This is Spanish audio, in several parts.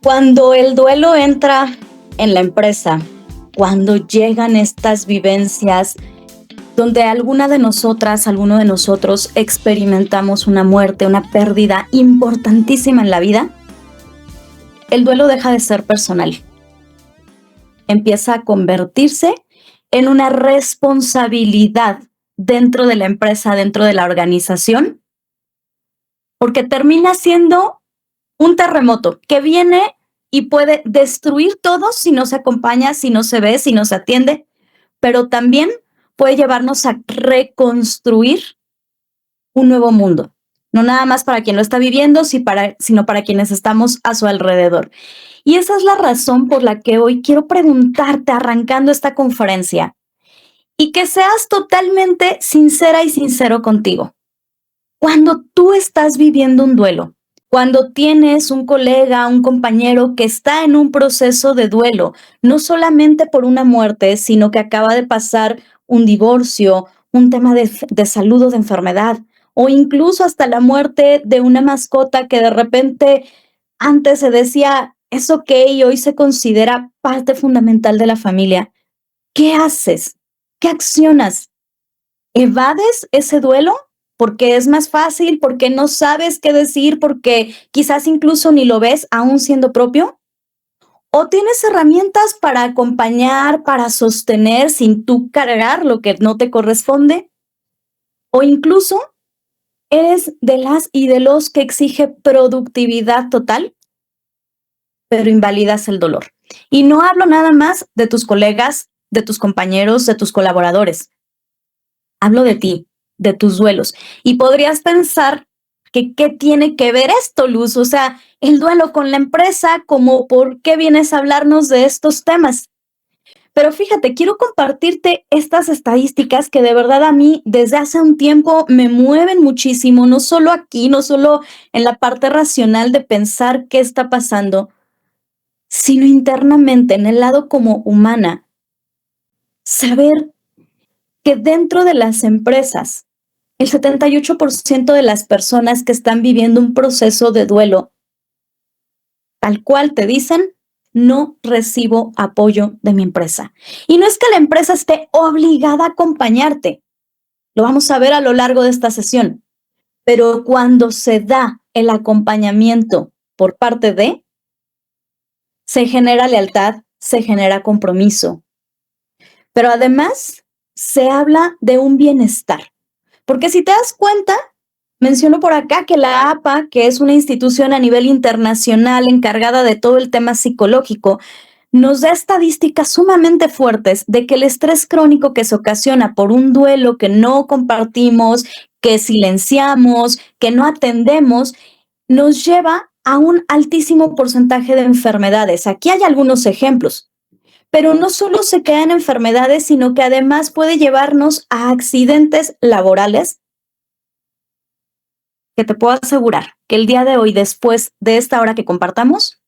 Cuando el duelo entra en la empresa, cuando llegan estas vivencias donde alguna de nosotras, alguno de nosotros experimentamos una muerte, una pérdida importantísima en la vida, el duelo deja de ser personal. Empieza a convertirse en una responsabilidad dentro de la empresa, dentro de la organización, porque termina siendo un terremoto que viene y puede destruir todo si no se acompaña, si no se ve, si no se atiende, pero también puede llevarnos a reconstruir un nuevo mundo. No nada más para quien lo está viviendo, sino para quienes estamos a su alrededor. Y esa es la razón por la que hoy quiero preguntarte, arrancando esta conferencia, y que seas totalmente sincera y sincero contigo. Cuando tú estás viviendo un duelo, cuando tienes un colega, un compañero que está en un proceso de duelo, no solamente por una muerte, sino que acaba de pasar un divorcio, un tema de salud o de enfermedad, o incluso hasta la muerte de una mascota que de repente antes se decía es ok y hoy se considera parte fundamental de la familia. ¿Qué haces? ¿Qué accionas? ¿Evades ese duelo? Porque es más fácil, porque no sabes qué decir, porque quizás incluso ni lo ves aún siendo propio. ¿O tienes herramientas para acompañar, para sostener sin tú cargar lo que no te corresponde? ¿O incluso eres de las y de los que exige productividad total, pero invalidas el dolor? Y no hablo nada más de tus colegas, de tus compañeros, de tus colaboradores. Hablo de ti, de tus duelos. Y podrías pensar que qué tiene que ver esto, Luz, o sea, el duelo con la empresa, como por qué vienes a hablarnos de estos temas. Pero fíjate, quiero compartirte estas estadísticas que de verdad a mí desde hace un tiempo me mueven muchísimo, no solo aquí, no solo en la parte racional de pensar qué está pasando, sino internamente, en el lado como humana. Saber que dentro de las empresas, el 78% de las personas que están viviendo un proceso de duelo, tal cual te dicen, no recibo apoyo de mi empresa. Y no es que la empresa esté obligada a acompañarte, lo vamos a ver a lo largo de esta sesión, pero cuando se da el acompañamiento por parte de, se genera lealtad, se genera compromiso, pero además se habla de un bienestar. Porque si te das cuenta, menciono por acá que la APA, que es una institución a nivel internacional encargada de todo el tema psicológico, nos da estadísticas sumamente fuertes de que el estrés crónico que se ocasiona por un duelo que no compartimos, que silenciamos, que no atendemos, nos lleva a un altísimo porcentaje de enfermedades. Aquí hay algunos ejemplos. Pero no solo se queda en enfermedades, sino que además puede llevarnos a accidentes laborales, que te puedo asegurar que el día de hoy, después de esta hora que compartamos,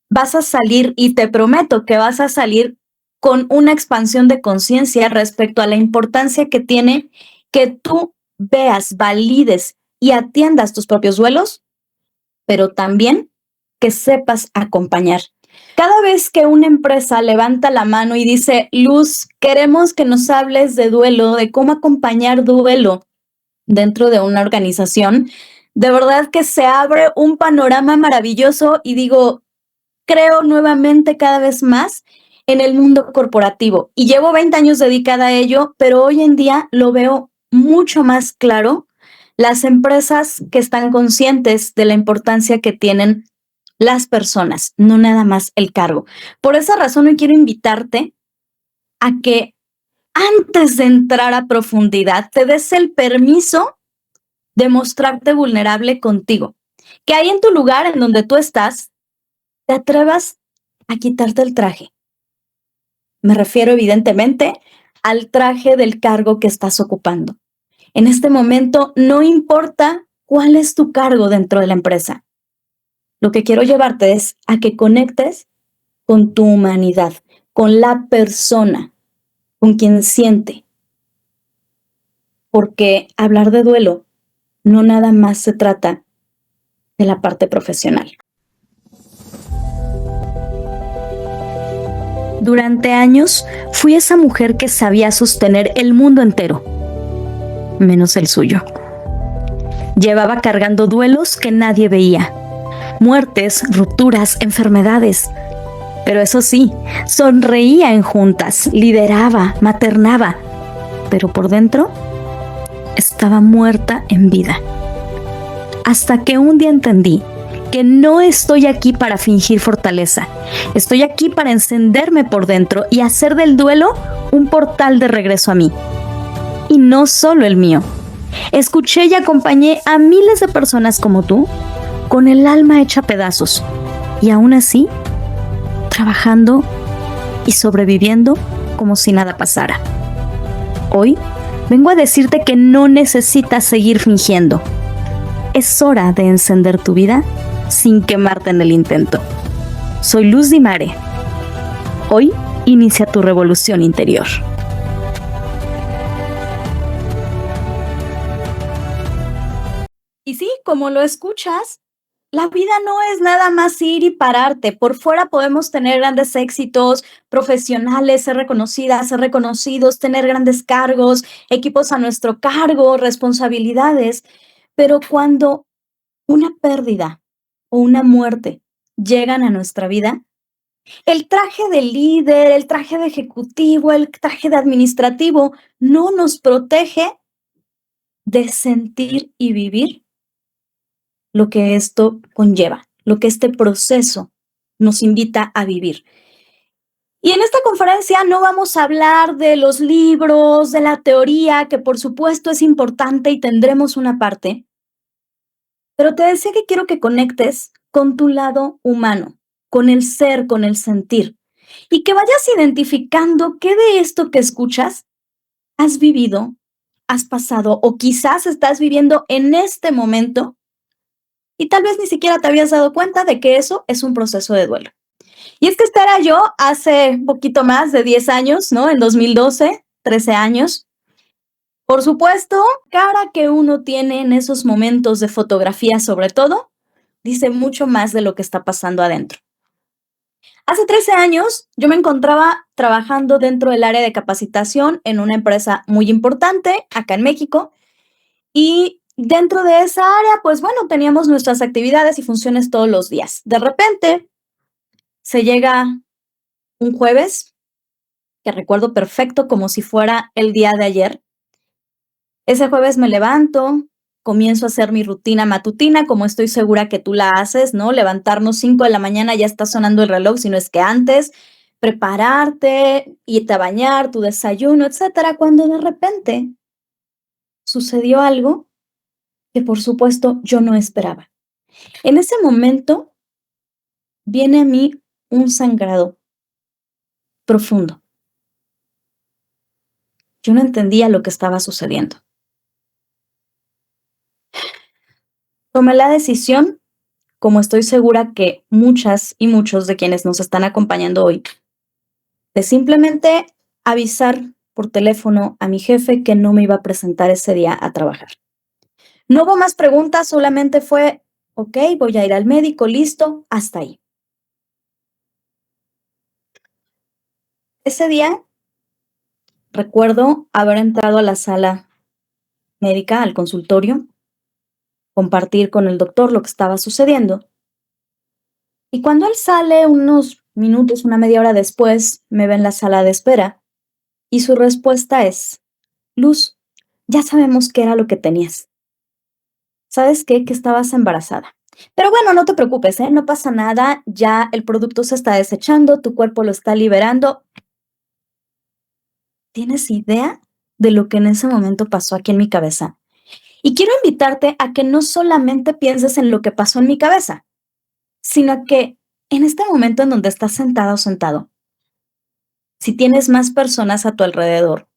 vas a salir, y te prometo que vas a salir con una expansión de conciencia respecto a la importancia que tiene que tú veas, valides y atiendas tus propios duelos, pero también que sepas acompañar. Cada vez que una empresa levanta la mano y dice, Luz, queremos que nos hables de duelo, de cómo acompañar duelo dentro de una organización, de verdad que se abre un panorama maravilloso y digo, creo nuevamente cada vez más en el mundo corporativo. Y llevo 20 años dedicada a ello, pero hoy en día lo veo mucho más claro. Las empresas que están conscientes de la importancia que tienen las personas, no nada más el cargo. Por esa razón hoy quiero invitarte a que antes de entrar a profundidad te des el permiso de mostrarte vulnerable contigo. Que ahí en tu lugar, en donde tú estás, te atrevas a quitarte el traje. Me refiero evidentemente al traje del cargo que estás ocupando. En este momento no importa cuál es tu cargo dentro de la empresa. Lo que quiero llevarte es a que conectes con tu humanidad, con la persona, con quien siente. Porque hablar de duelo no nada más se trata de la parte profesional. Durante años fui esa mujer que sabía sostener el mundo entero, menos el suyo. Llevaba cargando duelos que nadie veía, muertes, rupturas, enfermedades. Pero eso sí, sonreía en juntas, lideraba, maternaba, pero por dentro estaba muerta en vida. Hasta que un día entendí que no estoy aquí para fingir fortaleza. Estoy aquí para encenderme por dentro y hacer del duelo un portal de regreso a mí. Y no solo el mío. Escuché y acompañé a miles de personas como tú, con el alma hecha pedazos. Y aún así, trabajando y sobreviviendo como si nada pasara. Hoy vengo a decirte que no necesitas seguir fingiendo. Es hora de encender tu vida sin quemarte en el intento. Soy Luz Di Mare. Hoy inicia tu revolución interior. Y sí, como lo escuchas, la vida no es nada más ir y pararte. Por fuera podemos tener grandes éxitos profesionales, ser reconocidas, ser reconocidos, tener grandes cargos, equipos a nuestro cargo, responsabilidades. Pero cuando una pérdida o una muerte llegan a nuestra vida, el traje de líder, el traje de ejecutivo, el traje de administrativo no nos protege de sentir y vivir lo que esto conlleva, lo que este proceso nos invita a vivir. Y en esta conferencia no vamos a hablar de los libros, de la teoría, que por supuesto es importante y tendremos una parte, pero te decía que quiero que conectes con tu lado humano, con el ser, con el sentir, y que vayas identificando qué de esto que escuchas has vivido, has pasado o quizás estás viviendo en este momento y tal vez ni siquiera te habías dado cuenta de que eso es un proceso de duelo. Y es que esta era yo hace un poquito más de 10 años, ¿no? En 2012, 13 años. Por supuesto, cara que uno tiene en esos momentos de fotografía, sobre todo, dice mucho más de lo que está pasando adentro. Hace 13 años yo me encontraba trabajando dentro del área de capacitación en una empresa muy importante acá en México y dentro de esa área, pues bueno, teníamos nuestras actividades y funciones todos los días. De repente se llega un jueves, que recuerdo perfecto como si fuera el día de ayer. Ese jueves me levanto, comienzo a hacer mi rutina matutina, como estoy segura que tú la haces, ¿no? Levantarnos 5 de la mañana, ya está sonando el reloj, si no es que antes, prepararte, irte a bañar, tu desayuno, etcétera, cuando de repente sucedió algo que por supuesto yo no esperaba. En ese momento viene a mí un sangrado profundo. Yo no entendía lo que estaba sucediendo. Tomé la decisión, como estoy segura que muchas y muchos de quienes nos están acompañando hoy, de simplemente avisar por teléfono a mi jefe que no me iba a presentar ese día a trabajar. No hubo más preguntas, solamente fue, ok, voy a ir al médico, listo, hasta ahí. Ese día recuerdo haber entrado a la sala médica, al consultorio, compartir con el doctor lo que estaba sucediendo. Y cuando él sale unos minutos, una media hora después, me ve en la sala de espera y su respuesta es, Luz, ya sabemos qué era lo que tenías. ¿Sabes qué? Que estabas embarazada. Pero bueno, no te preocupes, ¿eh? No pasa nada, ya el producto se está desechando, tu cuerpo lo está liberando. ¿Tienes idea de lo que en ese momento pasó aquí en mi cabeza? Y quiero invitarte a que no solamente pienses en lo que pasó en mi cabeza, sino que en este momento en donde estás sentada o sentado, si tienes más personas a tu alrededor,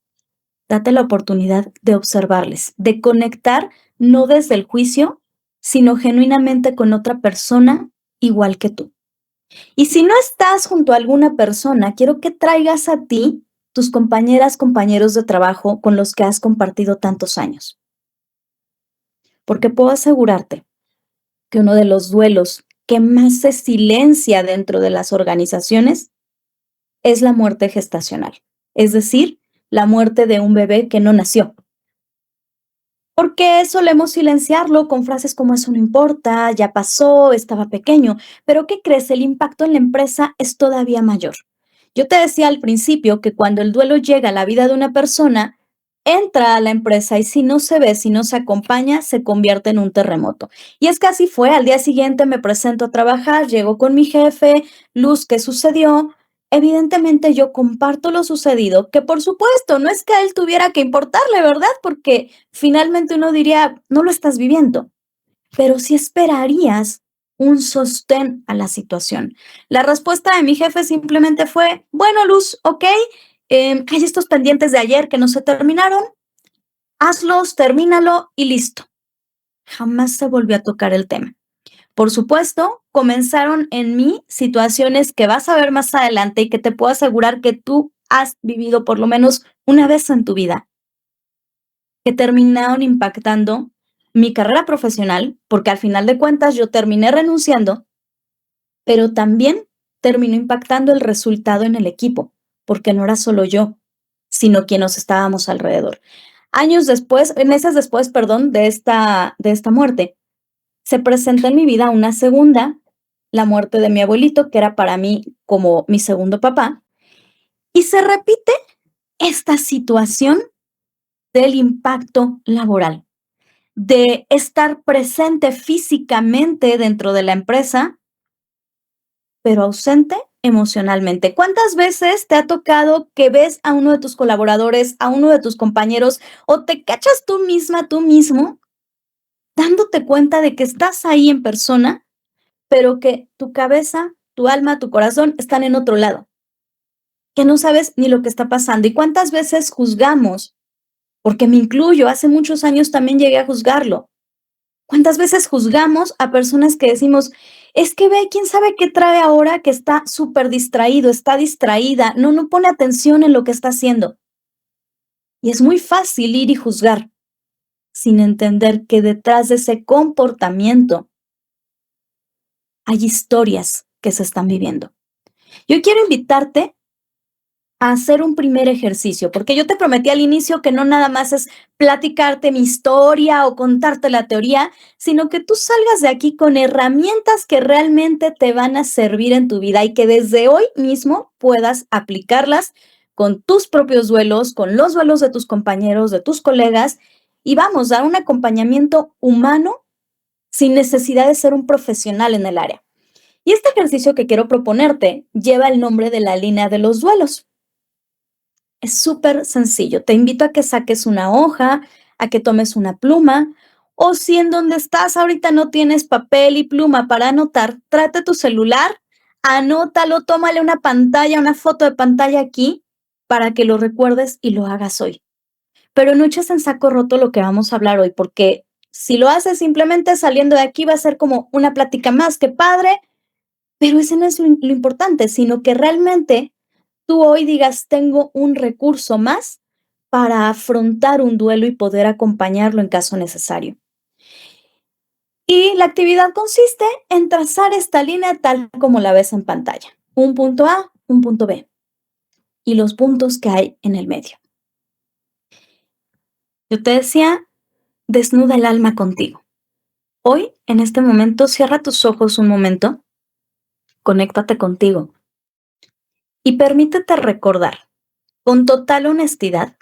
date la oportunidad de observarles, de conectar no desde el juicio, sino genuinamente con otra persona igual que tú. Y si no estás junto a alguna persona, quiero que traigas a ti tus compañeras, compañeros de trabajo con los que has compartido tantos años. Porque puedo asegurarte que uno de los duelos que más se silencia dentro de las organizaciones es la muerte gestacional, es decir, la muerte de un bebé que no nació. Porque solemos silenciarlo con frases como eso no importa, ya pasó, estaba pequeño, pero ¿qué crees? El impacto en la empresa es todavía mayor. Yo te decía al principio que cuando el duelo llega a la vida de una persona, entra a la empresa y si no se ve, si no se acompaña, se convierte en un terremoto. Y es que así fue, al día siguiente me presento a trabajar, llego con mi jefe, Luz, ¿qué sucedió? Evidentemente yo comparto lo sucedido, que por supuesto no es que a él tuviera que importarle, ¿verdad? Porque finalmente uno diría, no lo estás viviendo, pero sí esperarías un sostén a la situación. La respuesta de mi jefe simplemente fue, bueno, Luz, ok, hay estos pendientes de ayer que no se terminaron, hazlos, termínalo y listo. Jamás se volvió a tocar el tema. Por supuesto, comenzaron en mí situaciones que vas a ver más adelante y que te puedo asegurar que tú has vivido por lo menos una vez en tu vida, que terminaron impactando mi carrera profesional, porque al final de cuentas yo terminé renunciando, pero también terminó impactando el resultado en el equipo, porque no era solo yo, sino quienes estábamos alrededor. Años después, meses después, perdón, de esta muerte, se presenta en mi vida una segunda, la muerte de mi abuelito, que era para mí como mi segundo papá, y se repite esta situación del impacto laboral, de estar presente físicamente dentro de la empresa, pero ausente emocionalmente. ¿Cuántas veces te ha tocado que ves a uno de tus colaboradores, a uno de tus compañeros, o te cachas tú misma, tú mismo, dándote cuenta de que estás ahí en persona, pero que tu cabeza, tu alma, tu corazón están en otro lado, que no sabes ni lo que está pasando? ¿Y cuántas veces juzgamos? Porque me incluyo, hace muchos años también llegué a juzgarlo. ¿Cuántas veces juzgamos a personas que decimos, es que ve, quién sabe qué trae ahora que está súper distraído, está distraída, no pone atención en lo que está haciendo? Y es muy fácil ir y juzgar sin entender que detrás de ese comportamiento hay historias que se están viviendo. Yo quiero invitarte a hacer un primer ejercicio, porque yo te prometí al inicio que no nada más es platicarte mi historia o contarte la teoría, sino que tú salgas de aquí con herramientas que realmente te van a servir en tu vida y que desde hoy mismo puedas aplicarlas con tus propios duelos, con los duelos de tus compañeros, de tus colegas, y vamos, dar un acompañamiento humano sin necesidad de ser un profesional en el área. Y este ejercicio que quiero proponerte lleva el nombre de la línea de los duelos. Es súper sencillo. Te invito a que saques una hoja, a que tomes una pluma, o si en donde estás ahorita no tienes papel y pluma para anotar, trate tu celular, anótalo, tómale una pantalla, una foto de pantalla aquí para que lo recuerdes y lo hagas hoy. Pero no eches en saco roto lo que vamos a hablar hoy, porque si lo haces simplemente saliendo de aquí va a ser como una plática más, que padre, pero ese no es lo importante, sino que realmente tú hoy digas, tengo un recurso más para afrontar un duelo y poder acompañarlo en caso necesario. Y la actividad consiste en trazar esta línea tal como la ves en pantalla. Un punto A, un punto B y los puntos que hay en el medio. Yo te decía, desnuda el alma contigo. Hoy, en este momento, cierra tus ojos un momento, conéctate contigo y permítete recordar con total honestidad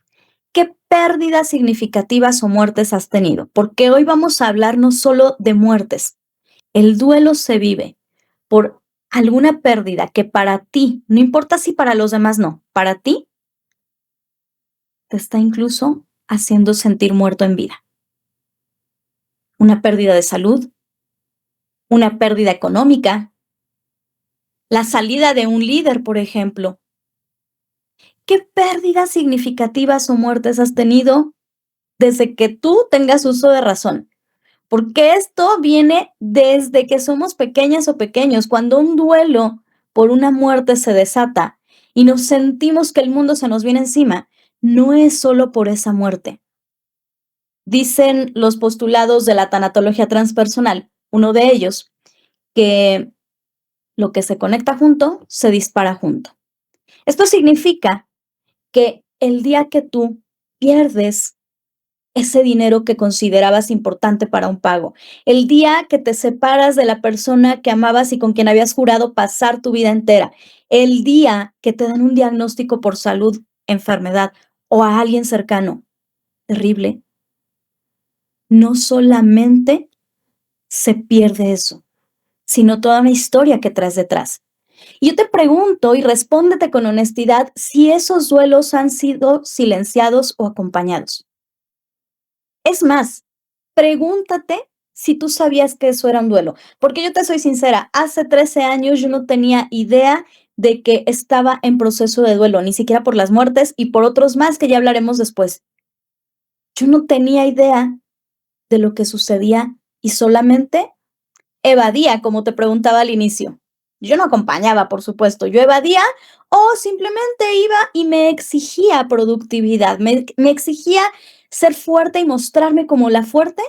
qué pérdidas significativas o muertes has tenido, porque hoy vamos a hablar no solo de muertes. El duelo se vive por alguna pérdida que para ti, no importa si para los demás no, para ti te está incluso haciendo sentir muerto en vida. Una pérdida de salud, una pérdida económica, la salida de un líder, por ejemplo. ¿Qué pérdidas significativas o muertes has tenido desde que tú tengas uso de razón? Porque esto viene desde que somos pequeñas o pequeños, cuando un duelo por una muerte se desata y nos sentimos que el mundo se nos viene encima, no es solo por esa muerte. Dicen los postulados de la tanatología transpersonal, uno de ellos, que lo que se conecta junto, se dispara junto. Esto significa que el día que tú pierdes ese dinero que considerabas importante para un pago, el día que te separas de la persona que amabas y con quien habías jurado pasar tu vida entera, el día que te dan un diagnóstico por salud, enfermedad o a alguien cercano, terrible, no solamente se pierde eso, sino toda una historia que traes detrás. Y yo te pregunto y respóndete con honestidad si esos duelos han sido silenciados o acompañados. Es más, pregúntate si tú sabías que eso era un duelo, porque yo te soy sincera, hace 13 años yo no tenía idea de que estaba en proceso de duelo, ni siquiera por las muertes y por otros más que ya hablaremos después. Yo no tenía idea de lo que sucedía y solamente evadía, como te preguntaba al inicio. Yo no acompañaba, por supuesto, yo evadía o simplemente iba y me exigía productividad, me exigía ser fuerte y mostrarme como la fuerte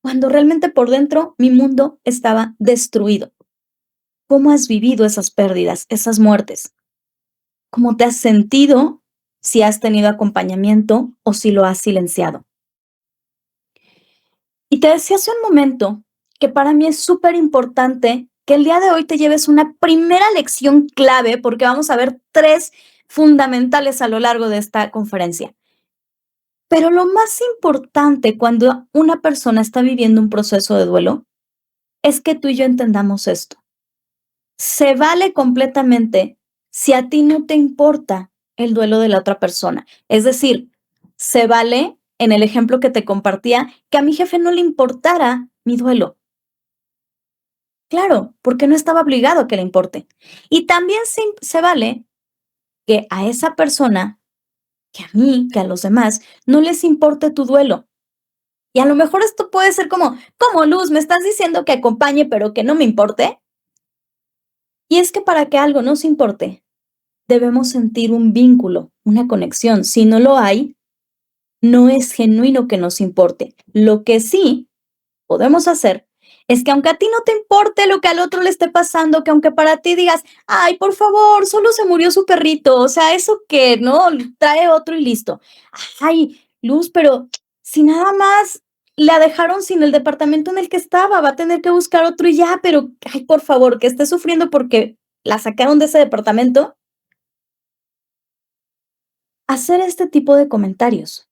cuando realmente por dentro mi mundo estaba destruido. ¿Cómo has vivido esas pérdidas, esas muertes? ¿Cómo te has sentido? Si has tenido acompañamiento o si lo has silenciado. Y te decía hace un momento que para mí es súper importante que el día de hoy te lleves una primera lección clave, porque vamos a ver 3 fundamentales a lo largo de esta conferencia. Pero lo más importante cuando una persona está viviendo un proceso de duelo es que tú y yo entendamos esto. Se vale completamente si a ti no te importa el duelo de la otra persona. Es decir, se vale, en el ejemplo que te compartía, que a mi jefe no le importara mi duelo. Claro, porque no estaba obligado a que le importe. Y también se vale que a esa persona, que a mí, que a los demás, no les importe tu duelo. Y a lo mejor esto puede ser como Luz, me estás diciendo que acompañe, pero que no me importe. Y es que para que algo nos importe, debemos sentir un vínculo, una conexión. Si no lo hay, no es genuino que nos importe. Lo que sí podemos hacer es que aunque a ti no te importe lo que al otro le esté pasando, que aunque para ti digas, ay, por favor, solo se murió su perrito, o sea, eso que no, trae otro y listo. Ay, Luz, pero si nada más la dejaron sin el departamento en el que estaba, va a tener que buscar otro y ya, pero, ay, por favor, que esté sufriendo porque la sacaron de ese departamento. Hacer este tipo de comentarios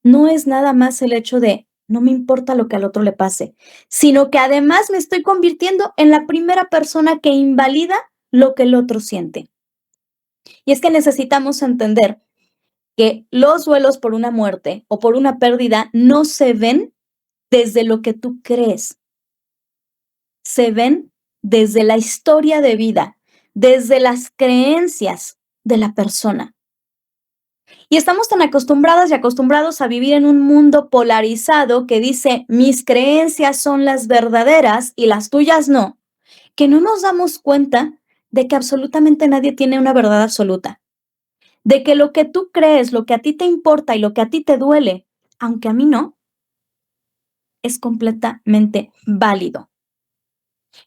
no es nada más el hecho de no me importa lo que al otro le pase, sino que además me estoy convirtiendo en la primera persona que invalida lo que el otro siente. Y es que necesitamos entender que los duelos por una muerte o por una pérdida no se ven desde lo que tú crees, se ven desde la historia de vida, desde las creencias de la persona. Y estamos tan acostumbradas y acostumbrados a vivir en un mundo polarizado que dice mis creencias son las verdaderas y las tuyas no, que no nos damos cuenta de que absolutamente nadie tiene una verdad absoluta, de que lo que tú crees, lo que a ti te importa y lo que a ti te duele, aunque a mí no, es completamente válido.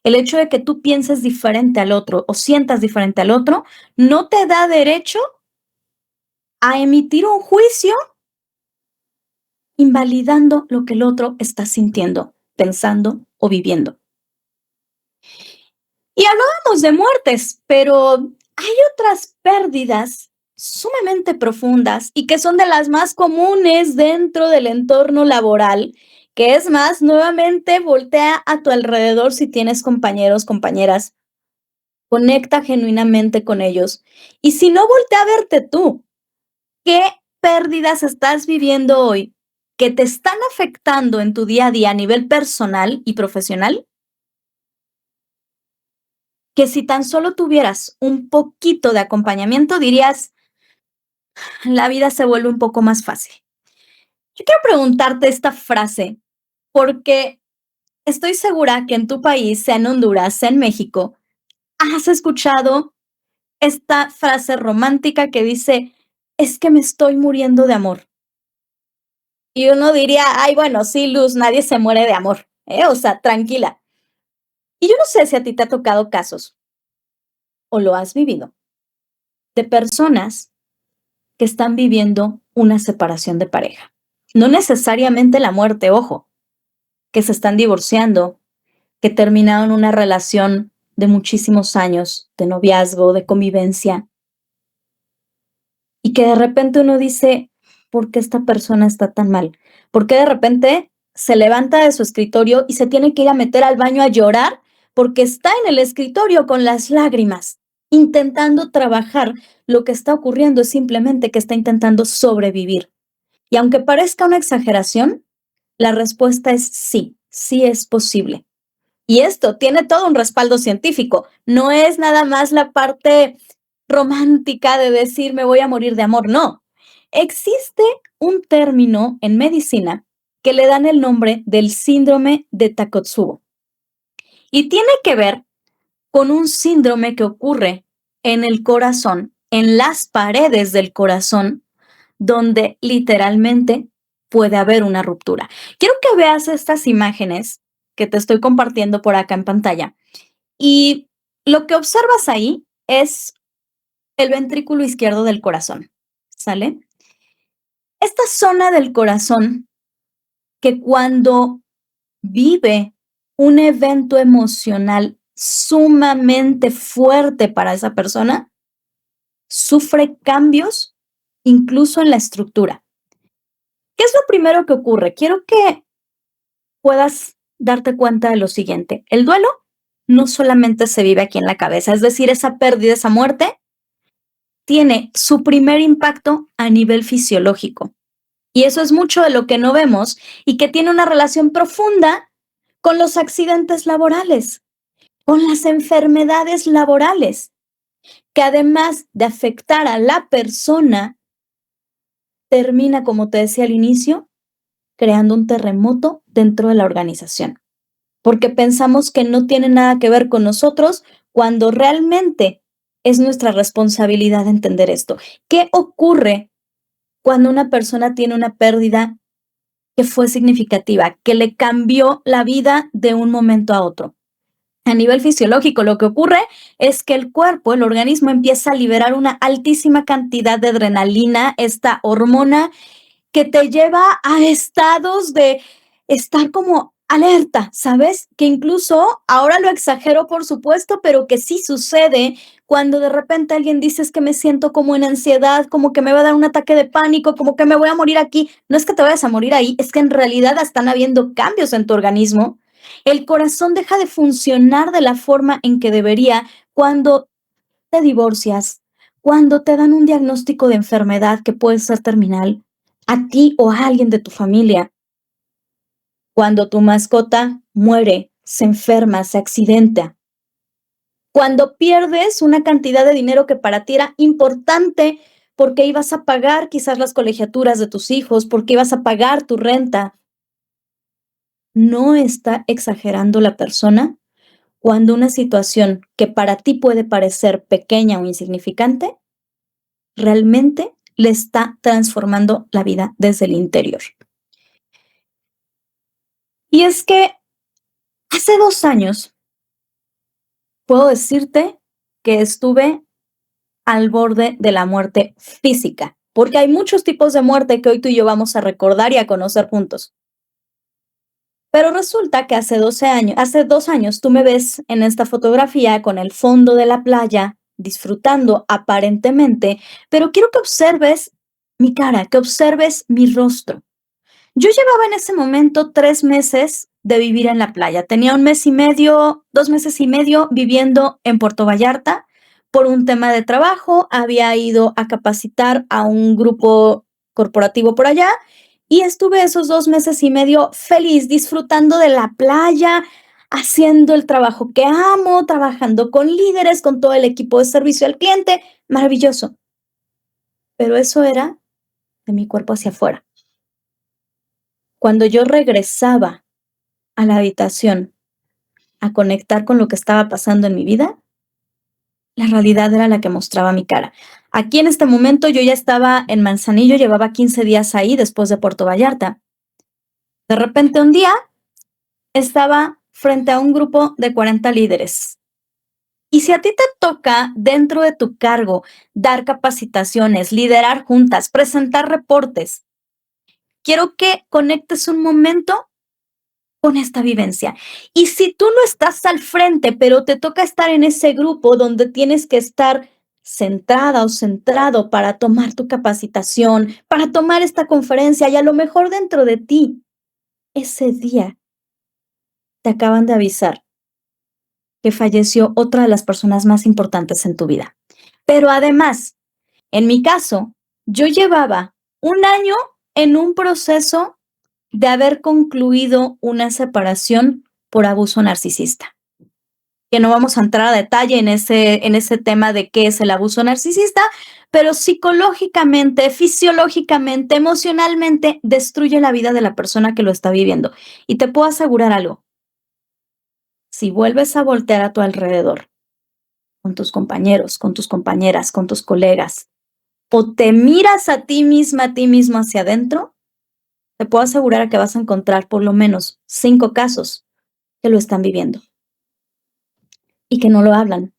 El hecho de que tú pienses diferente al otro o sientas diferente al otro no te da derecho a emitir un juicio invalidando lo que el otro está sintiendo, pensando o viviendo. Y hablábamos de muertes, pero hay otras pérdidas sumamente profundas y que son de las más comunes dentro del entorno laboral, que es más, nuevamente voltea a tu alrededor si tienes compañeros, compañeras, conecta genuinamente con ellos. Y si no, voltea a verte tú. ¿Qué pérdidas estás viviendo hoy que te están afectando en tu día a día a nivel personal y profesional? Que si tan solo tuvieras un poquito de acompañamiento, dirías, la vida se vuelve un poco más fácil. Yo quiero preguntarte esta frase, porque estoy segura que en tu país, sea en Honduras, sea en México, has escuchado esta frase romántica que dice, es que me estoy muriendo de amor. Y uno diría, ay, bueno, sí, Luz, nadie se muere de amor, ¿eh? O sea, tranquila. Y yo no sé si a ti te ha tocado casos o lo has vivido, de personas que están viviendo una separación de pareja. No necesariamente la muerte, ojo, que se están divorciando, que terminaron una relación de muchísimos años, de noviazgo, de convivencia, y que de repente uno dice, ¿por qué esta persona está tan mal? ¿Por qué de repente se levanta de su escritorio y se tiene que ir a meter al baño a llorar porque está en el escritorio con las lágrimas, intentando trabajar? Lo que está ocurriendo es simplemente que está intentando sobrevivir. Y aunque parezca una exageración, la respuesta es sí, sí es posible. Y esto tiene todo un respaldo científico. No es nada más la parte romántica de decir me voy a morir de amor. No. Existe un término en medicina que le dan el nombre del síndrome de Takotsubo. Y tiene que ver con un síndrome que ocurre en el corazón, en las paredes del corazón, donde literalmente puede haber una ruptura. Quiero que veas estas imágenes que te estoy compartiendo por acá en pantalla. Y lo que observas ahí es el ventrículo izquierdo del corazón, ¿sale? Esta zona del corazón que cuando vive un evento emocional sumamente fuerte para esa persona, sufre cambios incluso en la estructura. ¿Qué es lo primero que ocurre? Quiero que puedas darte cuenta de lo siguiente. El duelo no solamente se vive aquí en la cabeza, es decir, esa pérdida, esa muerte, tiene su primer impacto a nivel fisiológico. Y eso es mucho de lo que no vemos y que tiene una relación profunda con los accidentes laborales, con las enfermedades laborales, que además de afectar a la persona, termina, como te decía al inicio, creando un terremoto dentro de la organización, porque pensamos que no tiene nada que ver con nosotros cuando realmente es nuestra responsabilidad entender esto. ¿Qué ocurre cuando una persona tiene una pérdida que fue significativa, que le cambió la vida de un momento a otro? A nivel fisiológico, lo que ocurre es que el cuerpo, el organismo, empieza a liberar una altísima cantidad de adrenalina, esta hormona que te lleva a estados de estar como alerta, ¿sabes? Que incluso, ahora lo exagero, por supuesto, pero que sí sucede cuando de repente alguien dice: "Es que me siento como en ansiedad, como que me va a dar un ataque de pánico, como que me voy a morir aquí". No es que te vayas a morir ahí, es que en realidad están habiendo cambios en tu organismo. El corazón deja de funcionar de la forma en que debería cuando te divorcias, cuando te dan un diagnóstico de enfermedad que puede ser terminal, a ti o a alguien de tu familia, cuando tu mascota muere, se enferma, se accidenta, cuando pierdes una cantidad de dinero que para ti era importante porque ibas a pagar quizás las colegiaturas de tus hijos, porque ibas a pagar tu renta. No está exagerando la persona cuando una situación que para ti puede parecer pequeña o insignificante, realmente le está transformando la vida desde el interior. Y es que hace 2 años puedo decirte que estuve al borde de la muerte física, porque hay muchos tipos de muerte que hoy tú y yo vamos a recordar y a conocer juntos. Pero resulta que hace 2 años tú me ves en esta fotografía con el fondo de la playa, disfrutando aparentemente, pero quiero que observes mi cara, que observes mi rostro. Yo llevaba en ese momento 3 meses de vivir en la playa. Tenía 1 mes y medio, 2 meses y medio viviendo en Puerto Vallarta por un tema de trabajo. Había ido a capacitar a un grupo corporativo por allá y estuve esos 2 meses y medio feliz, disfrutando de la playa, haciendo el trabajo que amo, trabajando con líderes, con todo el equipo de servicio al cliente. Maravilloso. Pero eso era de mi cuerpo hacia afuera. Cuando yo regresaba a la habitación a conectar con lo que estaba pasando en mi vida, la realidad era la que mostraba mi cara. Aquí en este momento yo ya estaba en Manzanillo, llevaba 15 días ahí después de Puerto Vallarta. De repente un día estaba frente a un grupo de 40 líderes Y si a ti te toca dentro de tu cargo dar capacitaciones, liderar juntas, presentar reportes, quiero que conectes un momento con esta vivencia. Y si tú no estás al frente, pero te toca estar en ese grupo donde tienes que estar centrada o centrado para tomar tu capacitación, para tomar esta conferencia y a lo mejor dentro de ti, ese día te acaban de avisar que falleció otra de las personas más importantes en tu vida. Pero además, en mi caso, yo llevaba un año en un proceso de haber concluido una separación por abuso narcisista. Que no vamos a entrar a detalle en ese tema de qué es el abuso narcisista, pero psicológicamente, fisiológicamente, emocionalmente, destruye la vida de la persona que lo está viviendo. Y te puedo asegurar algo, si vuelves a voltear a tu alrededor, con tus compañeros, con tus compañeras, con tus colegas, o te miras a ti misma, a ti mismo hacia adentro, te puedo asegurar que vas a encontrar por lo menos 5 casos que lo están viviendo y que no lo hablan.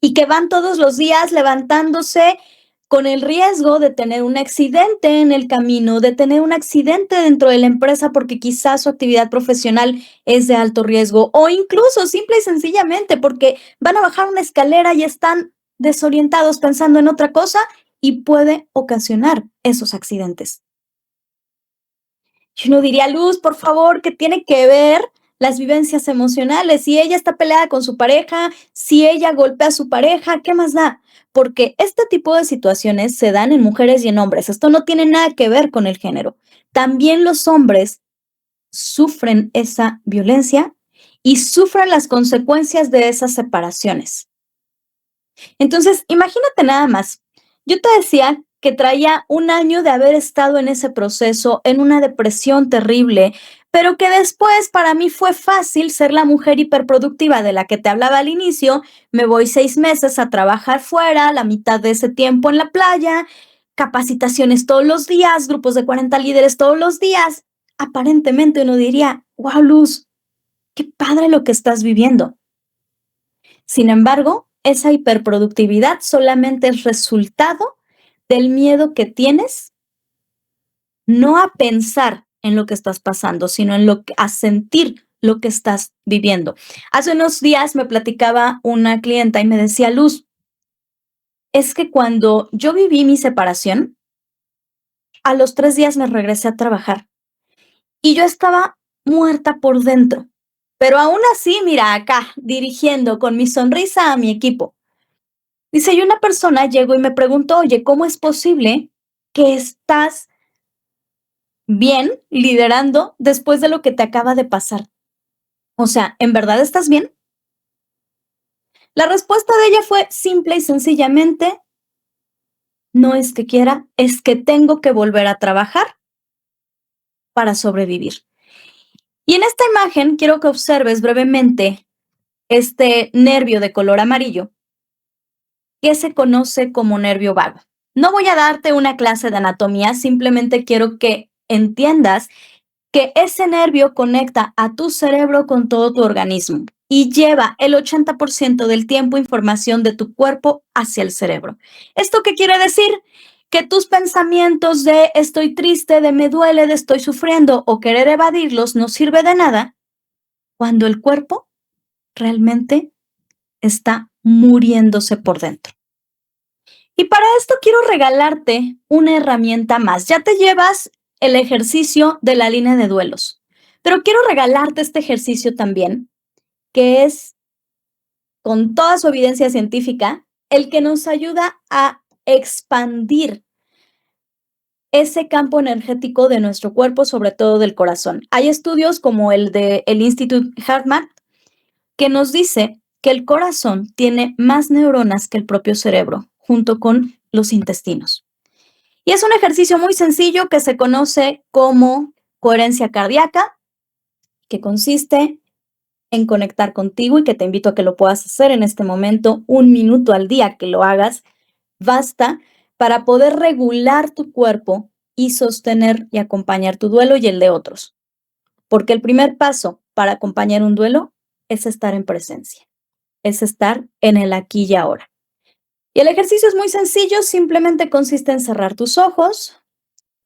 Y que van todos los días levantándose con el riesgo de tener un accidente en el camino, de tener un accidente dentro de la empresa porque quizás su actividad profesional es de alto riesgo o incluso simple y sencillamente porque van a bajar una escalera y están desorientados pensando en otra cosa y puede ocasionar esos accidentes. Y uno diría, Luz, por favor, ¿qué tiene que ver las vivencias emocionales? Si ella está peleada con su pareja, si ella golpea a su pareja, ¿qué más da? Porque este tipo de situaciones se dan en mujeres y en hombres. Esto no tiene nada que ver con el género. También los hombres sufren esa violencia y sufren las consecuencias de esas separaciones. Entonces, imagínate nada más. Yo te decía que traía un año de haber estado en ese proceso, en una depresión terrible, pero que después para mí fue fácil ser la mujer hiperproductiva de la que te hablaba al inicio. Me voy 6 meses a trabajar fuera, la mitad de ese tiempo en la playa, capacitaciones todos los días, grupos de 40 líderes todos los días. Aparentemente uno diría, wow, Luz, qué padre lo que estás viviendo. Sin embargo, esa hiperproductividad solamente es resultado del miedo que tienes, no a pensar en lo que estás pasando, sino a sentir lo que estás viviendo. Hace unos días me platicaba una clienta y me decía, Luz, es que cuando yo viví mi separación, a los 3 días me regresé a trabajar y yo estaba muerta por dentro. Pero aún así, mira, acá, dirigiendo con mi sonrisa a mi equipo. Dice, y una persona llegó y me preguntó, oye, ¿cómo es posible que estás bien liderando después de lo que te acaba de pasar? O sea, ¿en verdad estás bien? La respuesta de ella fue simple y sencillamente, no es que quiera, es que tengo que volver a trabajar para sobrevivir. Y en esta imagen quiero que observes brevemente este nervio de color amarillo que se conoce como nervio vago. No voy a darte una clase de anatomía, simplemente quiero que entiendas que ese nervio conecta a tu cerebro con todo tu organismo y lleva el 80% del tiempo información de tu cuerpo hacia el cerebro. ¿Esto qué quiere decir? Que tus pensamientos de estoy triste, de me duele, de estoy sufriendo o querer evadirlos no sirve de nada cuando el cuerpo realmente está muriéndose por dentro. Y para esto quiero regalarte una herramienta más. Ya te llevas el ejercicio de la línea de duelos, pero quiero regalarte este ejercicio también, que es, con toda su evidencia científica, el que nos ayuda a expandir ese campo energético de nuestro cuerpo, sobre todo del corazón. Hay estudios como el del Institute HeartMath que nos dice que el corazón tiene más neuronas que el propio cerebro, junto con los intestinos. Y es un ejercicio muy sencillo que se conoce como coherencia cardíaca, que consiste en conectar contigo y que te invito a que lo puedas hacer en este momento, 1 minuto al día que lo hagas, basta para poder regular tu cuerpo y sostener y acompañar tu duelo y el de otros. Porque el primer paso para acompañar un duelo es estar en presencia. es estar en el aquí y ahora. Y el ejercicio es muy sencillo, simplemente consiste en cerrar tus ojos,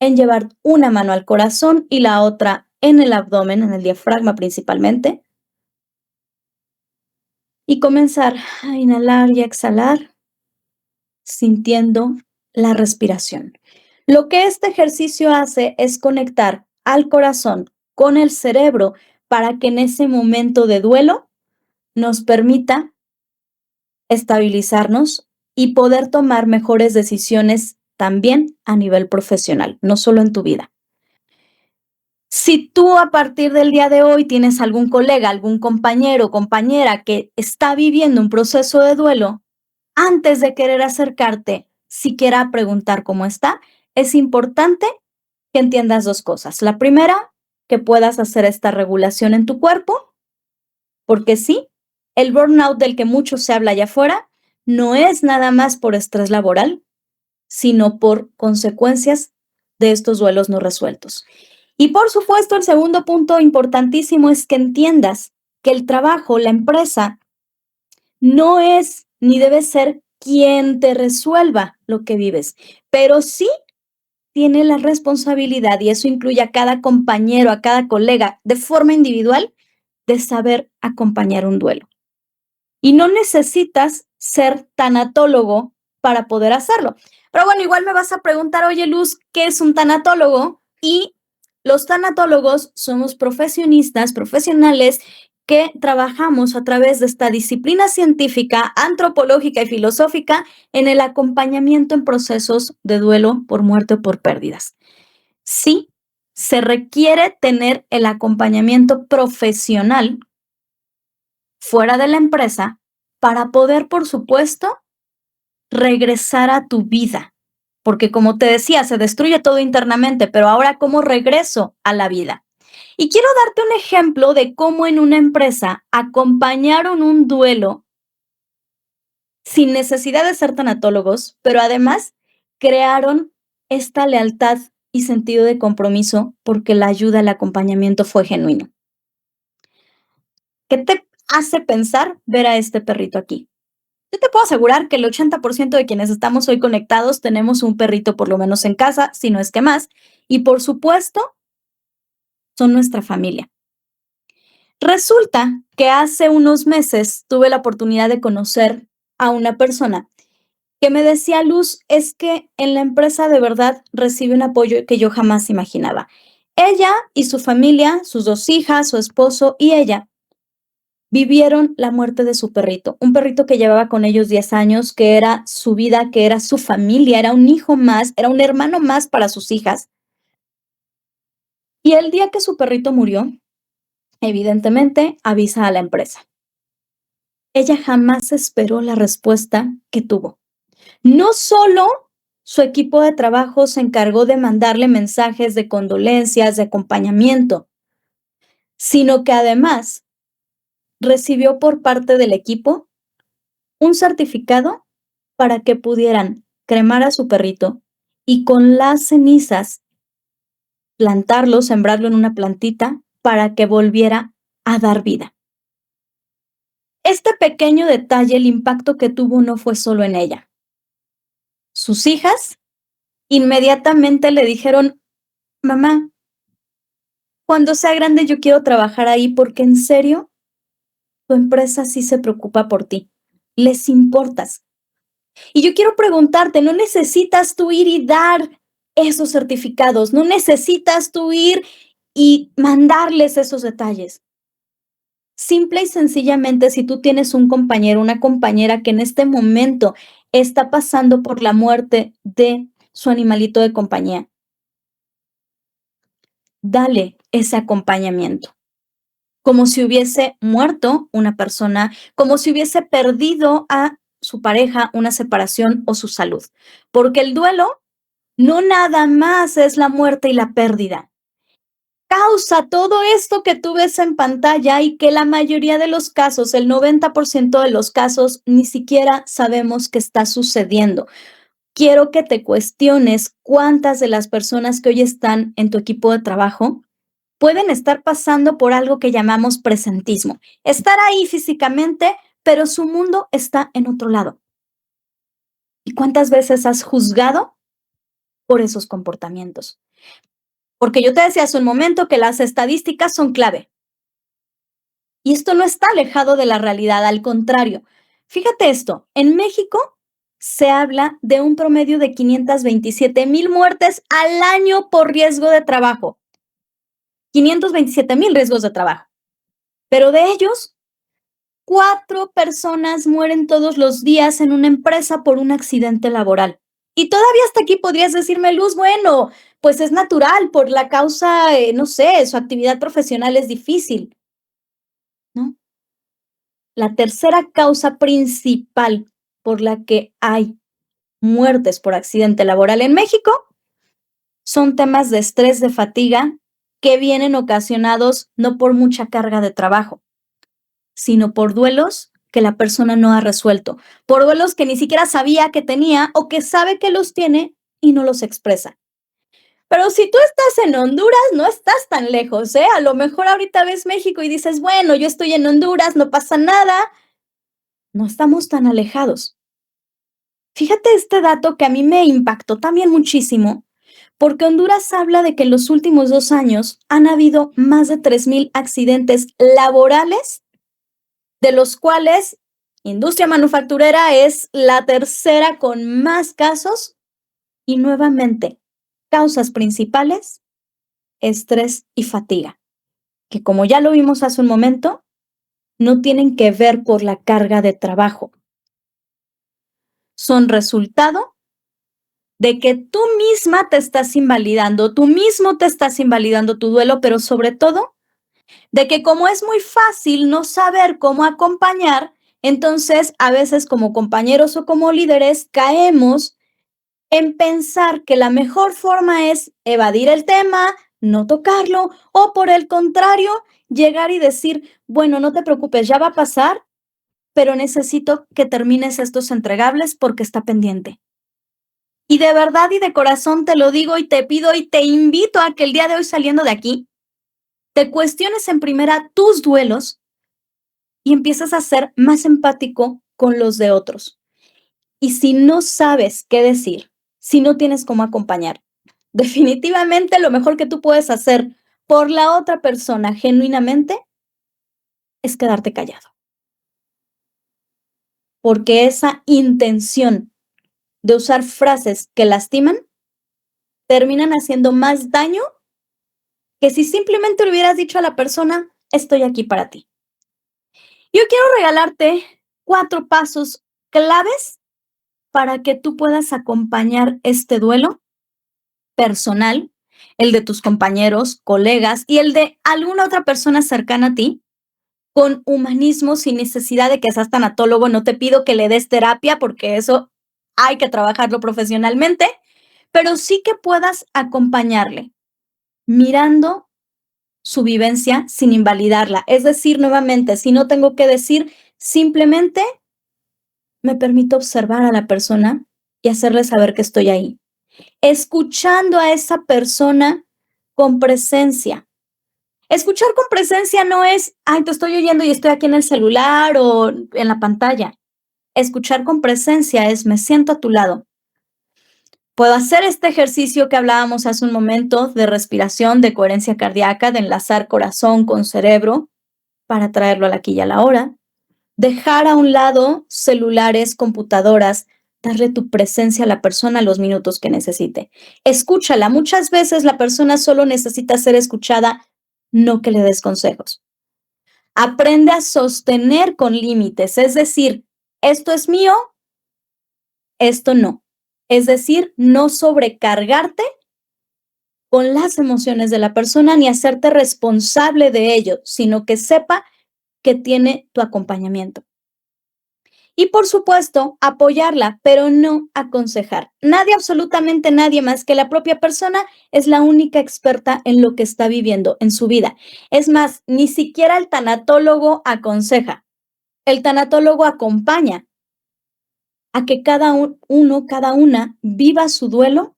en llevar una mano al corazón y la otra en el abdomen, en el diafragma principalmente, y comenzar a inhalar y a exhalar sintiendo la respiración. Lo que este ejercicio hace es conectar al corazón con el cerebro para que en ese momento de duelo nos permita estabilizarnos y poder tomar mejores decisiones también a nivel profesional, no solo en tu vida. Si tú a partir del día de hoy tienes algún colega, algún compañero o compañera que está viviendo un proceso de duelo, antes de querer acercarte, siquiera a preguntar cómo está, es importante que entiendas 2 cosas. La primera, que puedas hacer esta regulación en tu cuerpo, porque sí, el burnout del que mucho se habla allá afuera no es nada más por estrés laboral, sino por consecuencias de estos duelos no resueltos. Y por supuesto, el segundo punto importantísimo es que entiendas que el trabajo, la empresa, no es ni debe ser quien te resuelva lo que vives, pero sí tiene la responsabilidad, y eso incluye a cada compañero, a cada colega, de forma individual, de saber acompañar un duelo. Y no necesitas ser tanatólogo para poder hacerlo. Pero bueno, igual me vas a preguntar, oye Luz, ¿qué es un tanatólogo? Y los tanatólogos somos profesionistas, profesionales que trabajamos a través de esta disciplina científica, antropológica y filosófica en el acompañamiento en procesos de duelo por muerte o por pérdidas. Sí, se requiere tener el acompañamiento profesional fuera de la empresa para poder, por supuesto, regresar a tu vida. Porque como te decía, se destruye todo internamente, pero ahora, ¿cómo regreso a la vida? Y quiero darte un ejemplo de cómo en una empresa acompañaron un duelo sin necesidad de ser tanatólogos, pero además crearon esta lealtad y sentido de compromiso porque la ayuda, el acompañamiento fue genuino. ¿Qué te hace pensar ver a este perrito aquí? Yo te puedo asegurar que el 80% de quienes estamos hoy conectados tenemos un perrito por lo menos en casa, si no es que más, y por supuesto son nuestra familia. Resulta que hace unos meses tuve la oportunidad de conocer a una persona que me decía, Luz, es que en la empresa de verdad recibe un apoyo que yo jamás imaginaba. Ella y su familia, sus 2 hijas, su esposo y ella vivieron la muerte de su perrito, un perrito que llevaba con ellos 10 años, que era su vida, que era su familia, era un hijo más, era un hermano más para sus hijas. Y el día que su perrito murió, evidentemente avisa a la empresa. Ella jamás esperó la respuesta que tuvo. No solo su equipo de trabajo se encargó de mandarle mensajes de condolencias, de acompañamiento, sino que además recibió por parte del equipo un certificado para que pudieran cremar a su perrito y con las cenizas plantarlo, sembrarlo en una plantita para que volviera a dar vida. Este pequeño detalle, el impacto que tuvo no fue solo en ella. Sus hijas inmediatamente le dijeron, mamá, cuando sea grande yo quiero trabajar ahí porque en serio, tu empresa sí se preocupa por ti. Les importas. Y yo quiero preguntarte, ¿no necesitas tú ir y dar esos certificados? ¿No necesitas tú ir y mandarles esos detalles? Simple y sencillamente, si tú tienes un compañero, una compañera que en este momento está pasando por la muerte de su animalito de compañía, dale ese acompañamiento. Como si hubiese muerto una persona, como si hubiese perdido a su pareja, una separación o su salud. Porque el duelo no nada más es la muerte y la pérdida. Causa todo esto que tú ves en pantalla y que la mayoría de los casos, el 90% de los casos, ni siquiera sabemos qué está sucediendo. Quiero que te cuestiones cuántas de las personas que hoy están en tu equipo de trabajo pueden estar pasando por algo que llamamos presentismo. Estar ahí físicamente, pero su mundo está en otro lado. ¿Y cuántas veces has juzgado por esos comportamientos? Porque yo te decía hace un momento que las estadísticas son clave. Y esto no está alejado de la realidad, al contrario. Fíjate esto, en México se habla de un promedio de 527,000 muertes al año por riesgo de trabajo. 527,000 riesgos de trabajo. Pero de ellos, 4 personas mueren todos los días en una empresa por un accidente laboral. Y todavía hasta aquí podrías decirme, Luz, bueno, pues es natural por la causa, no sé, su actividad profesional es difícil, ¿no? La tercera causa principal por la que hay muertes por accidente laboral en México son temas de estrés, de fatiga, que vienen ocasionados no por mucha carga de trabajo, sino por duelos que la persona no ha resuelto, por duelos que ni siquiera sabía que tenía o que sabe que los tiene y no los expresa. Pero si tú estás en Honduras, no estás tan lejos, ¿eh? A lo mejor ahorita ves México y dices, bueno, yo estoy en Honduras, no pasa nada. No estamos tan alejados. Fíjate este dato que a mí me impactó también muchísimo, porque Honduras habla de que en los últimos 2 años han habido más de 3,000 accidentes laborales, de los cuales industria manufacturera es la tercera con más casos y nuevamente, causas principales, estrés y fatiga, que como ya lo vimos hace un momento, no tienen que ver por la carga de trabajo. Son resultado de que tú misma te estás invalidando, tú mismo te estás invalidando tu duelo, pero sobre todo, de que como es muy fácil no saber cómo acompañar, entonces a veces como compañeros o como líderes caemos en pensar que la mejor forma es evadir el tema, no tocarlo, o por el contrario, llegar y decir, bueno, no te preocupes, ya va a pasar, pero necesito que termines estos entregables porque está pendiente. Y de verdad y de corazón te lo digo y te pido y te invito a que el día de hoy saliendo de aquí, te cuestiones en primera tus duelos y empiezas a ser más empático con los de otros. Y si no sabes qué decir, si no tienes cómo acompañar, definitivamente lo mejor que tú puedes hacer por la otra persona genuinamente es quedarte callado. Porque esa intención de usar frases que lastiman terminan haciendo más daño que si simplemente le hubieras dicho a la persona, estoy aquí para ti. Yo quiero regalarte 4 pasos claves para que tú puedas acompañar este duelo personal, el de tus compañeros, colegas y el de alguna otra persona cercana a ti, con humanismo, sin necesidad de que seas tanatólogo. No te pido que le des terapia porque eso hay que trabajarlo profesionalmente, pero sí que puedas acompañarle mirando su vivencia sin invalidarla. Es decir, nuevamente, si no tengo que decir, simplemente me permito observar a la persona y hacerle saber que estoy ahí. Escuchando a esa persona con presencia. Escuchar con presencia no es, ay, te estoy oyendo y estoy aquí en el celular o en la pantalla. Escuchar con presencia es, me siento a tu lado. Puedo hacer este ejercicio que hablábamos hace un momento de respiración, de coherencia cardíaca, de enlazar corazón con cerebro para traerlo al aquí y a la hora. Dejar a un lado celulares, computadoras, darle tu presencia a la persona los minutos que necesite. Escúchala. Muchas veces la persona solo necesita ser escuchada, no que le des consejos. Aprende a sostener con límites, es decir, esto es mío, esto no. Es decir, no sobrecargarte con las emociones de la persona ni hacerte responsable de ello, sino que sepa que tiene tu acompañamiento. Y por supuesto, apoyarla, pero no aconsejar. Nadie, absolutamente nadie más que la propia persona es la única experta en lo que está viviendo en su vida. Es más, ni siquiera el tanatólogo aconseja. El tanatólogo acompaña a que cada uno, cada una viva su duelo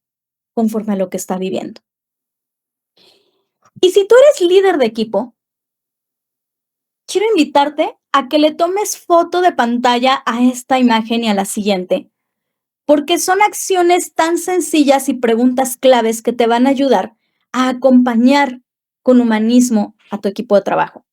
conforme a lo que está viviendo. Y si tú eres líder de equipo, quiero invitarte a que le tomes foto de pantalla a esta imagen y a la siguiente, porque son acciones tan sencillas y preguntas claves que te van a ayudar a acompañar con humanismo a tu equipo de trabajo.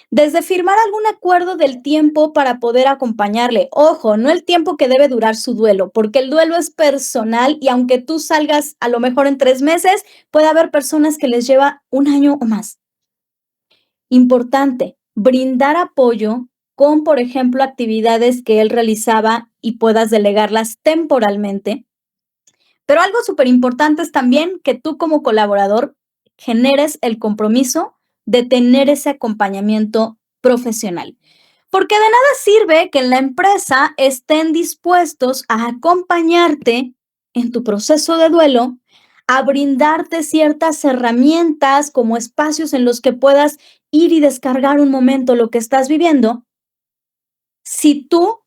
Desde firmar algún acuerdo del tiempo para poder acompañarle. Ojo, no el tiempo que debe durar su duelo, porque el duelo es personal y aunque tú salgas a lo mejor en 3 meses, puede haber personas que les lleva un año o más. Importante, brindar apoyo con, por ejemplo, actividades que él realizaba y puedas delegarlas temporalmente. Pero algo súper importante es también que tú como colaborador generes el compromiso de tener ese acompañamiento profesional. Porque de nada sirve que en la empresa estén dispuestos a acompañarte en tu proceso de duelo, a brindarte ciertas herramientas como espacios en los que puedas ir y descargar un momento lo que estás viviendo, si tú,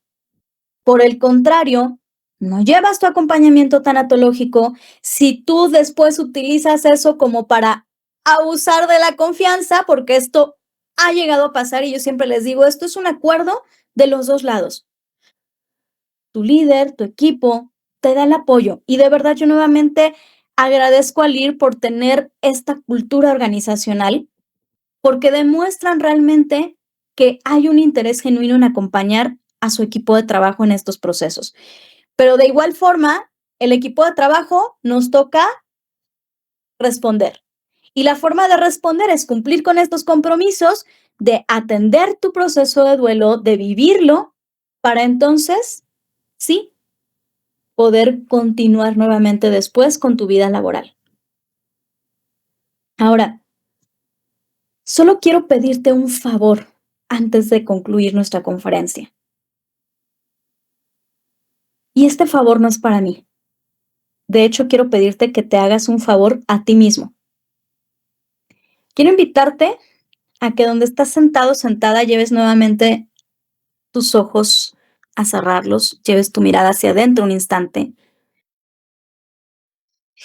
por el contrario, no llevas tu acompañamiento tanatológico, si tú después utilizas eso como para abusar de la confianza, porque esto ha llegado a pasar y yo siempre les digo, esto es un acuerdo de los dos lados. Tu líder, tu equipo, te da el apoyo y de verdad yo nuevamente agradezco al IR por tener esta cultura organizacional, porque demuestran realmente que hay un interés genuino en acompañar a su equipo de trabajo en estos procesos. Pero de igual forma, el equipo de trabajo nos toca responder. Y la forma de responder es cumplir con estos compromisos de atender tu proceso de duelo, de vivirlo, para entonces, sí, poder continuar nuevamente después con tu vida laboral. Ahora, solo quiero pedirte un favor antes de concluir nuestra conferencia. Y este favor no es para mí. De hecho, quiero pedirte que te hagas un favor a ti mismo. Quiero invitarte a que donde estás sentado, sentada, lleves nuevamente tus ojos a cerrarlos, lleves tu mirada hacia adentro un instante.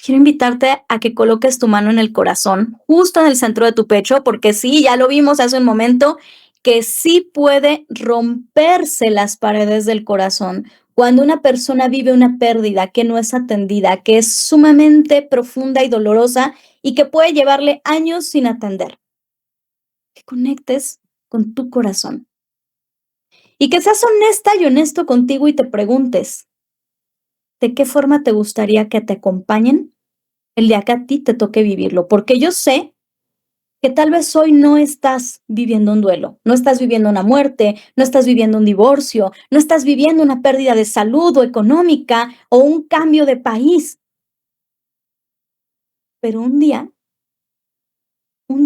Quiero invitarte a que coloques tu mano en el corazón, justo en el centro de tu pecho, porque sí, ya lo vimos hace un momento, que sí puede romperse las paredes del corazón cuando una persona vive una pérdida que no es atendida, que es sumamente profunda y dolorosa y que puede llevarle años sin atender. Que conectes con tu corazón y que seas honesta y honesto contigo y te preguntes, ¿de qué forma te gustaría que te acompañen el día que a ti te toque vivirlo? Porque yo sé que tal vez hoy no estás viviendo un duelo, no estás viviendo una muerte, no estás viviendo un divorcio, no estás viviendo una pérdida de salud o económica o un cambio de país. Pero un día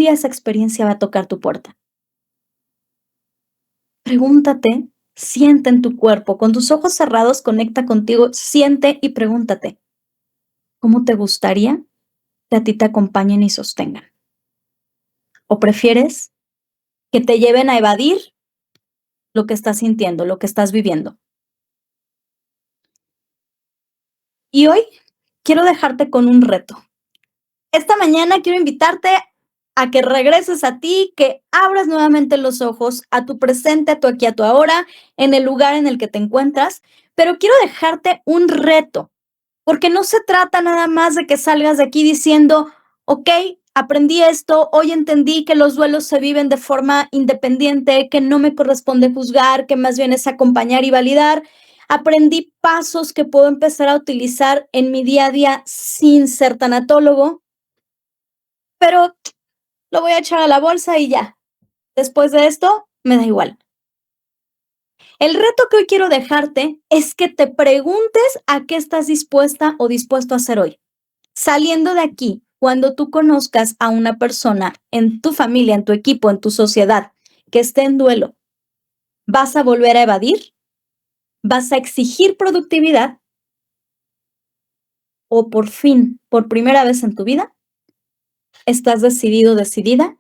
esa experiencia va a tocar tu puerta. Pregúntate, siente en tu cuerpo, con tus ojos cerrados, conecta contigo, siente y pregúntate, ¿cómo te gustaría que a ti te acompañen y sostengan? ¿O prefieres que te lleven a evadir lo que estás sintiendo, lo que estás viviendo? Y hoy quiero dejarte con un reto. Esta mañana quiero invitarte a que regreses a ti, que abras nuevamente los ojos a tu presente, a tu aquí, a tu ahora, en el lugar en el que te encuentras, pero quiero dejarte un reto, porque no se trata nada más de que salgas de aquí diciendo, ok, aprendí esto, hoy entendí que los duelos se viven de forma independiente, que no me corresponde juzgar, que más bien es acompañar y validar. Aprendí pasos que puedo empezar a utilizar en mi día a día sin ser tanatólogo, pero lo voy a echar a la bolsa y ya. Después de esto, me da igual. El reto que hoy quiero dejarte es que te preguntes a qué estás dispuesta o dispuesto a hacer hoy. Saliendo de aquí, cuando tú conozcas a una persona en tu familia, en tu equipo, en tu sociedad, que esté en duelo, ¿vas a volver a evadir? ¿Vas a exigir productividad? ¿O por fin, por primera vez en tu vida, estás decidido, decidida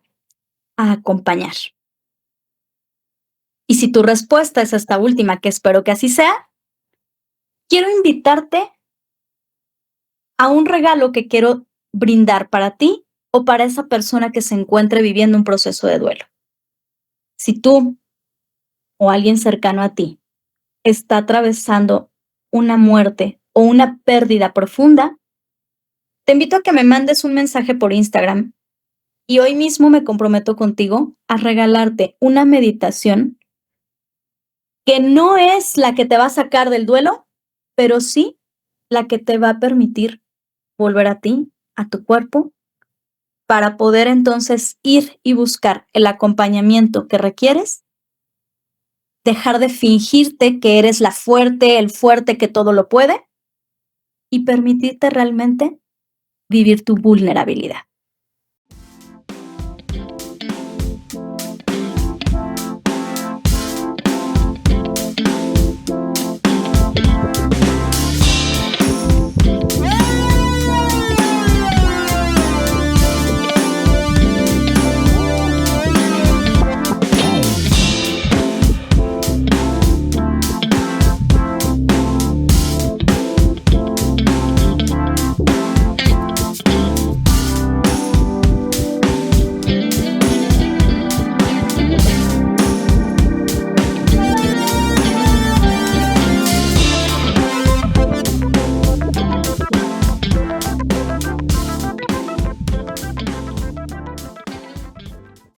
a acompañar? Y si tu respuesta es esta última, que espero que así sea, quiero invitarte a un regalo que quiero brindar para ti o para esa persona que se encuentre viviendo un proceso de duelo. Si tú o alguien cercano a ti está atravesando una muerte o una pérdida profunda, te invito a que me mandes un mensaje por Instagram y hoy mismo me comprometo contigo a regalarte una meditación que no es la que te va a sacar del duelo, pero sí la que te va a permitir volver a ti, a tu cuerpo, para poder entonces ir y buscar el acompañamiento que requieres, dejar de fingirte que eres la fuerte, el fuerte que todo lo puede y permitirte realmente vivir tu vulnerabilidad.